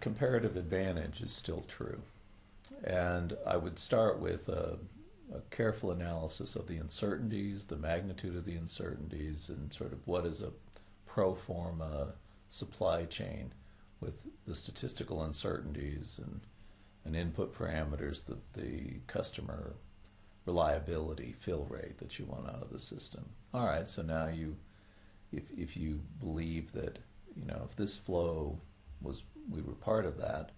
comparative advantage is still true. And I would start with a careful analysis of the uncertainties, the magnitude of the uncertainties, and sort of what is a pro forma supply chain with the statistical uncertainties and input parameters, the customer reliability, fill rate that you want out of the system. All right, so now if you believe that, if this flow we were part of that,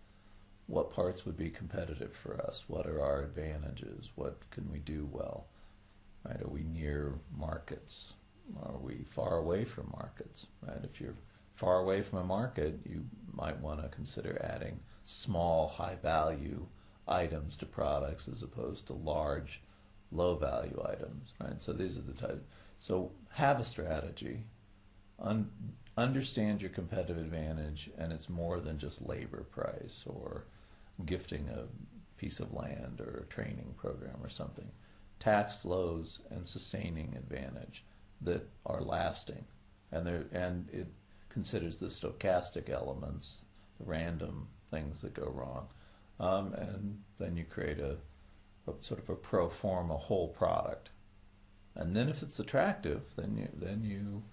what parts would be competitive for us? What are our advantages? What can we do well? Right? Are we near markets? Are we far away from markets? Right? If you're far away from a market, you might want to consider adding small, high-value items to products as opposed to large, low-value items. Right? So these are the types. So have a strategy. Understand your competitive advantage, and it's more than just labor price or gifting a piece of land or a training program or something. Tax flows and sustaining advantage that are lasting, and it considers the stochastic elements, the random things that go wrong, and then you create a sort of a pro forma whole product, and then if it's attractive, then you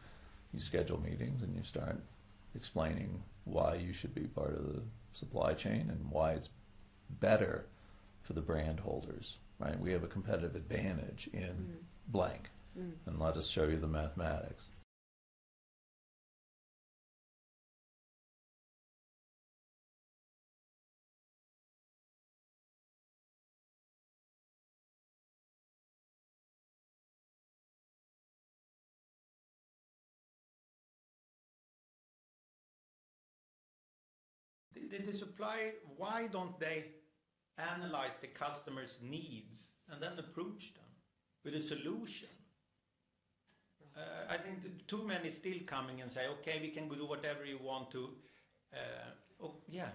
schedule meetings and you start explaining why you should be part of the supply chain and why it's better for the brand holders. Right? We have a competitive advantage in blank, and let us show you the mathematics. The supply, why don't they analyze the customer's needs and then approach them with a solution? I think too many still coming and say, okay, we can do whatever you want to. Yeah.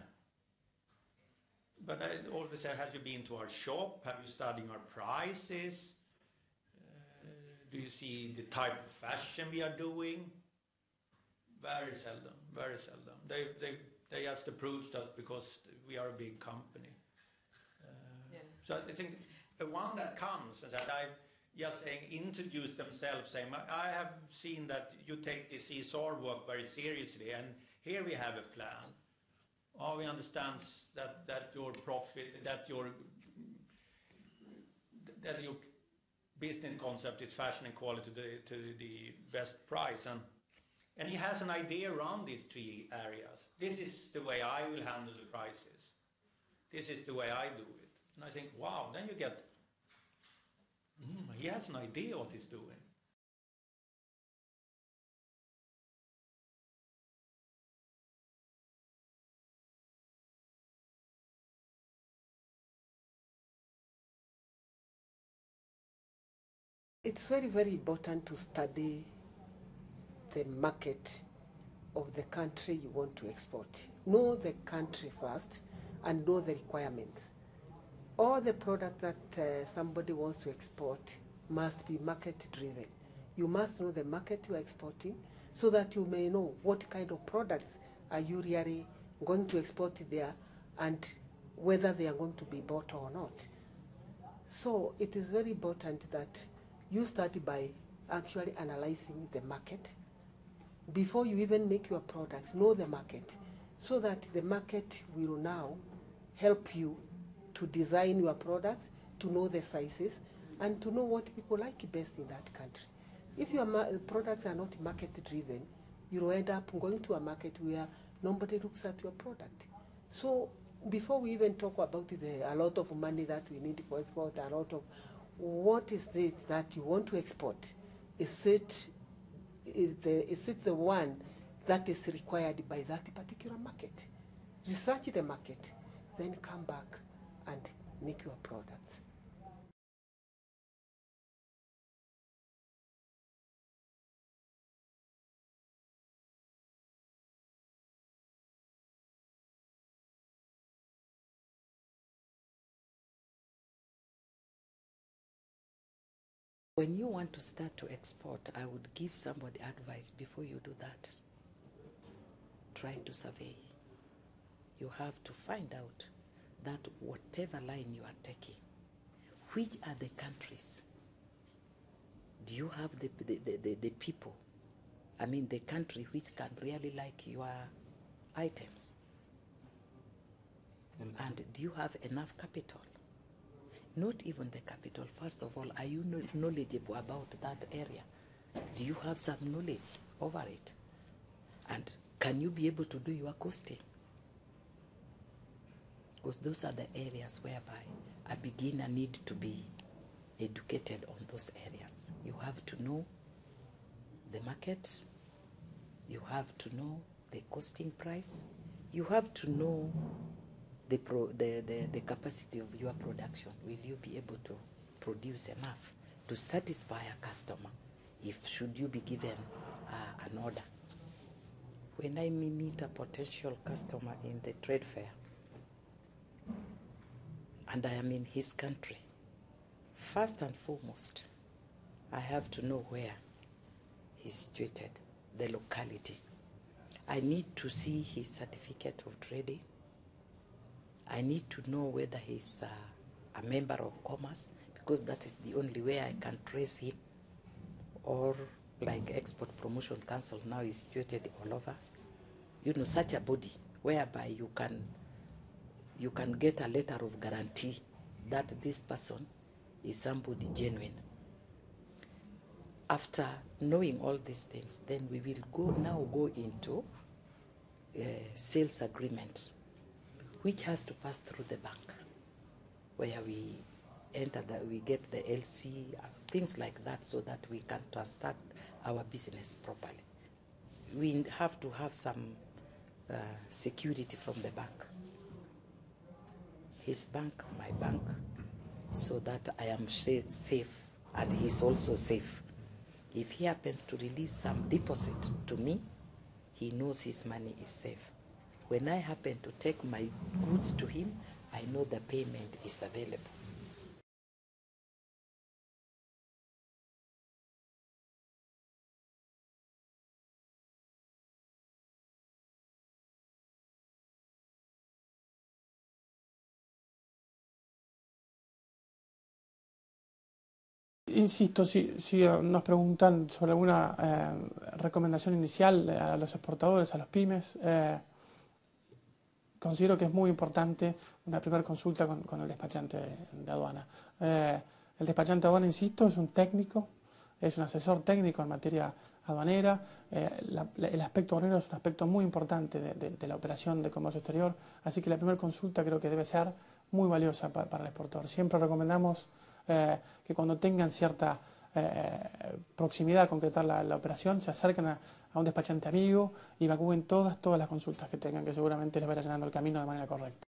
But I always say, have you been to our shop? Have you studied our prices? Do you see the type of fashion we are doing? Very seldom, very seldom. They just approached us because we are a big company. So I think the one that comes and that I just saying introduce themselves, saying, I have seen that you take this CSR work very seriously, and here we have a plan. We understand that your profit, that your business concept is fashion and quality to the best price, and he has an idea around these three areas. This is the way I will handle the prices. This is the way I do it. And I think, wow, then you get, he has an idea what he's doing. It's very, very important to study the market of the country you want to export. Know the country first and know the requirements. All the products that somebody wants to export must be market driven. You must know the market you are exporting so that you may know what kind of products are you really going to export there and whether they are going to be bought or not. So it is very important that you start by actually analyzing the market. Before you even make your products, know the market so that the market will now help you to design your products, to know the sizes, and to know what people like best in that country. If your products are not market driven, you will end up going to a market where nobody looks at your product. So before we even talk about a lot of money that we need for export, a lot of what is this that you want to export? Is it the one that is required by that particular market? Research the market, then come back and make your products. When you want to start to export, I would give somebody advice before you do that. Try to survey. you have to find out that whatever line you are taking, which are the countries? Do you have the people? I mean, the country which can really like your items? And do you have enough capital? Not even the capital. First of all, are you knowledgeable about that area? Do you have some knowledge over it? And can you be able to do your costing? Because those are the areas whereby a beginner needs to be educated on those areas. You have to know the market, you have to know the costing price, you have to know the capacity of your production. Will you be able to produce enough to satisfy a customer if should you be given an order? When I meet a potential customer in the trade fair and I am in his country, first and foremost, I have to know where he's situated, the locality. I need to see his certificate of trading. I need to know whether he's a member of commerce, because that is the only way I can trace him. Or like Export Promotion Council now is situated all over. You know, such a body whereby you can get a letter of guarantee that this person is somebody genuine. After knowing all these things, then we will go into sales agreement, which has to pass through the bank, where we we get the LC, things like that, so that we can transact our business properly. We have to have some security from the bank, his bank, my bank, so that I am safe and he's also safe. If he happens to release some deposit to me, he knows his money is safe. When I happen to take my goods to him, I know the payment is available. Insisto, si nos preguntan sobre alguna recomendación inicial a los exportadores, a los pymes, considero que es muy importante una primera consulta con el despachante de aduana. El despachante de aduana, insisto, es un técnico, es un asesor técnico en materia aduanera. El aspecto aduanero es un aspecto muy importante de la operación de comercio exterior, así que la primera consulta creo que debe ser muy valiosa para el exportador. Siempre recomendamos que cuando tengan cierta proximidad a concretar la operación, se acerquen a un despachante amigo y evacúen todas las consultas que tengan, que seguramente les va a ir llenando el camino de manera correcta.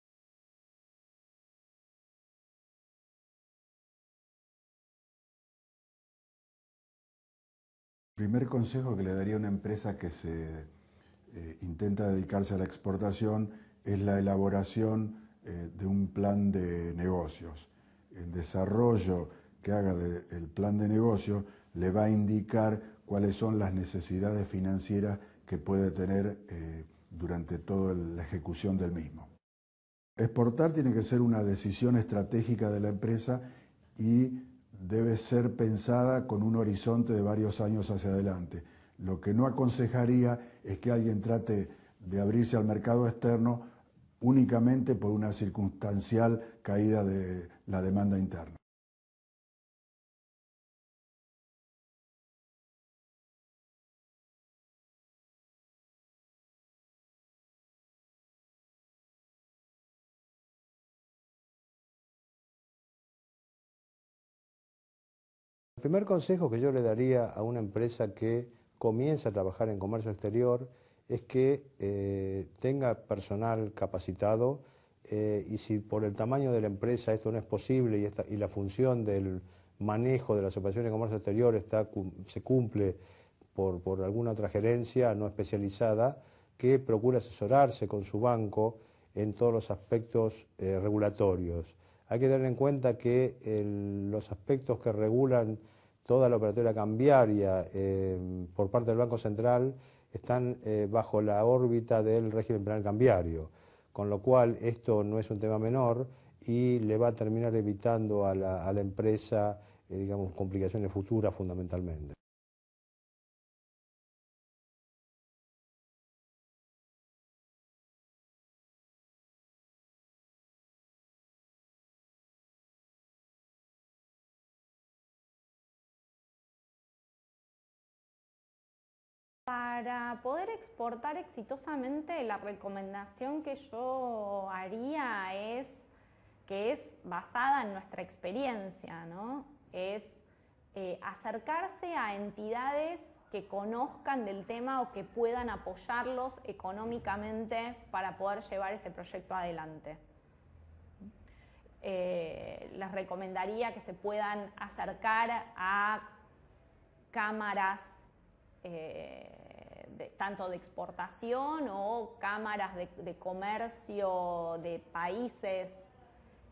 El primer consejo que le daría a una empresa que se intenta dedicarse a la exportación es la elaboración de un plan de negocios. El desarrollo que haga del plan de negocio le va a indicar cuáles son las necesidades financieras que puede tener durante toda la ejecución del mismo. Exportar tiene que ser una decisión estratégica de la empresa y debe ser pensada con un horizonte de varios años hacia adelante. Lo que no aconsejaría es que alguien trate de abrirse al mercado externo únicamente por una circunstancial caída de la demanda interna. El primer consejo que yo le daría a una empresa que comienza a trabajar en comercio exterior es que tenga personal capacitado y si por el tamaño de la empresa esto no es posible y la función del manejo de las operaciones de comercio exterior se cumple por alguna otra gerencia no especializada, que procure asesorarse con su banco en todos los aspectos regulatorios. Hay que tener en cuenta que los aspectos que regulan toda la operatoria cambiaria por parte del Banco Central están bajo la órbita del régimen penal cambiario, con lo cual esto no es un tema menor y le va a terminar evitando a la empresa, digamos, complicaciones futuras fundamentalmente. Para poder exportar exitosamente, la recomendación que yo haría es que es basada en nuestra experiencia, ¿no? Es acercarse a entidades que conozcan del tema o que puedan apoyarlos económicamente para poder llevar ese proyecto adelante. Les recomendaría que se puedan acercar a cámaras tanto de exportación o cámaras de comercio de países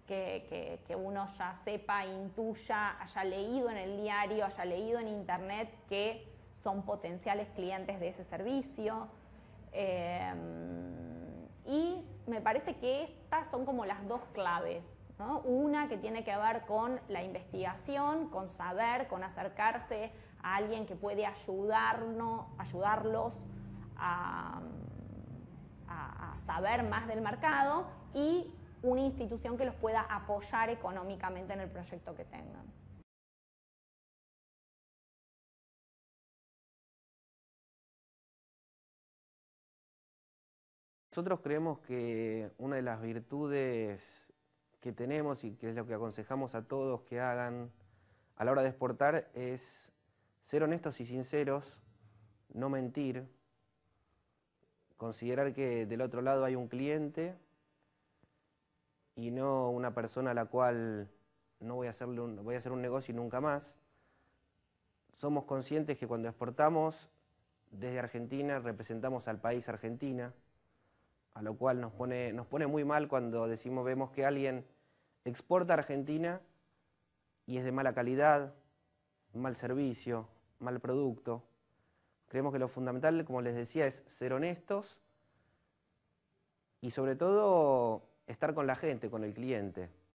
que uno ya sepa, intuya, haya leído en el diario, haya leído en internet que son potenciales clientes de ese servicio. Y me parece que estas son como las dos claves, ¿no? Una que tiene que ver con la investigación, con saber, con acercarse a alguien que puede ayudarlos a saber más del mercado, y una institución que los pueda apoyar económicamente en el proyecto que tengan. Nosotros creemos que una de las virtudes que tenemos y que es lo que aconsejamos a todos que hagan a la hora de exportar es ser honestos y sinceros, no mentir, considerar que del otro lado hay un cliente y no una persona a la cual no voy a hacer un negocio nunca más. Somos conscientes que cuando exportamos desde Argentina representamos al país Argentina, a lo cual nos pone muy mal cuando vemos que alguien exporta a Argentina y es de mala calidad, mal servicio, mal producto. Creemos que lo fundamental, como les decía, es ser honestos y sobre todo estar con la gente, con el cliente.